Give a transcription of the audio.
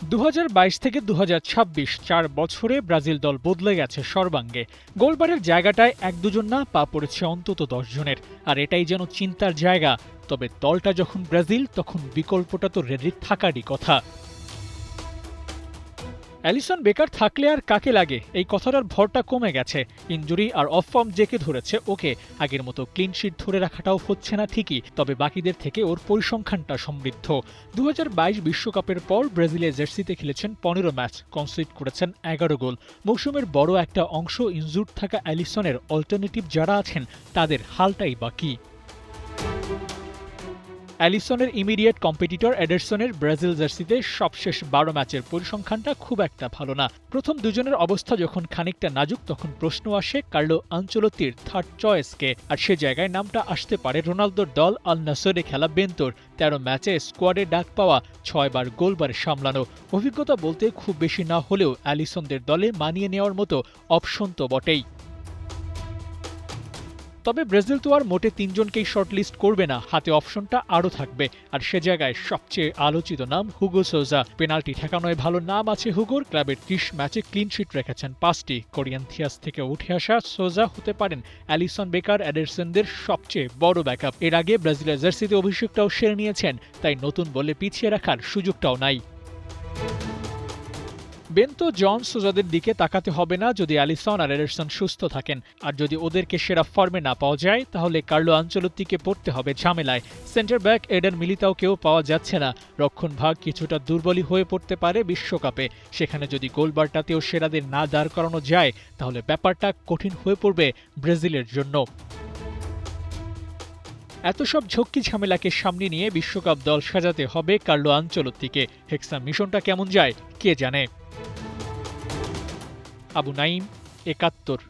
2022 থেকে 2026 4 বছরে ব্রাজিল দল বদলে গেছে সর্বাঙ্গে। গোলবারের জায়গাটায় এক দুজন না, পা পড়েছে অন্তত 10 জনের। আর এটাই যেন চিন্তার জায়গা। তবে দলটা যখন ব্রাজিল, তখন বিকল্পটা তো রেডি থাকারই কথা। অ্যালিসন বেকার থাকলে আর কাকে লাগে, এই কথাটার ভরটা কমে গেছে। ইনজুরি আর অফ ফর্ম জেকে ধরেছে ওকে। আগের মতো ক্লিন শিট ধরে রাখাটাও হচ্ছে না ঠিকই, তবে বাকিদের থেকে ওর পরিসংখ্যানটা সমৃদ্ধ। 2022 বিশ্বকাপের পর ব্রাজিলের জার্সিতে খেলেছেন 15 ম্যাচ, কনসিড করেছেন 11 গোল। মৌসুমের বড় একটা অংশ ইনজুর্ড থাকা অ্যালিসনের অল্টারনেটিভ যারা আছেন তাদের হালটাই বাকি। অ্যালিসনের ইমিডিয়েট কম্পিটিটর এডারসনের ব্রাজিল জার্সিতে সবশেষ 12 ম্যাচের পরিসংখ্যানটা খুব একটা ভালো না। প্রথম দুজনের অবস্থা যখন খানিকটা নাজুক, তখন প্রশ্ন আসে কার্লো আনচেলত্তির থার্ড চয়েসকে। আর সে জায়গায় নামটা আসতে পারে রোনালদোর দল আল নাসরে খেলা বেন্তোর। 13 ম্যাচে স্কোয়াডে ডাক পাওয়া, 6 বার গোলবার সামলানো। অভিজ্ঞতা বলতে খুব বেশি না হলেও অ্যালিসনদের দলে মানিয়ে নেওয়ার মতো অপশন তো বটেই। তবে ব্রাজিল তো আর মোটে 3 জনকেই শর্টলিস্ট করবে না, হাতে অপশনটা আরও থাকবে। আর সে জায়গায় সবচেয়ে আলোচিত নাম হুগো সোজা। পেনাল্টি ঠেকানোয় ভালো নাম আছে হুগোর। ক্লাবের 30 ম্যাচে ক্লিন শিট রেখেছেন 5টি। কোরিয়ান্থিয়াস থেকে উঠে আসা সোজা হতে পারেন অ্যালিসন বেকার এডারসনদের সবচেয়ে বড় ব্যাকআপ। এর আগে ব্রাজিলের জার্সিতে অভিষেকটাও সেরে নিয়েছেন, তাই নতুন বলে পিছিয়ে রাখার সুযোগটাও নাই। বেন্তো জন সোজাদের দিকে তাকাতে হবে না যদি অ্যালিসন আর এডারসন সুস্থ থাকেন। আর যদি ওদেরকে সেরা ফর্মে না পাওয়া যায়, তাহলে কার্লো আনচেলত্তিকে পড়তে হবে ঝামেলায়। সেন্টার ব্যাক এডেন মিলিতাওকেও পাওয়া যাচ্ছে না। রক্ষণভাগ কিছুটা দুর্বলই হয়ে পড়তে পারে বিশ্বকাপে। সেখানে যদি গোলবারটাতেও সেরাদের না দাঁড় করানো যায়, তাহলে ব্যাপারটা কঠিন হয়ে পড়বে ব্রাজিলের জন্য। এত সব ঝক্কি ঝামেলাকে সামনে নিয়ে বিশ্বকাপ দল সাজাতে হবে কার্লো আনচেলত্তিকে। হেক্সা মিশনটা কেমন যায় কে জানে। আবু নাইম, ৭১।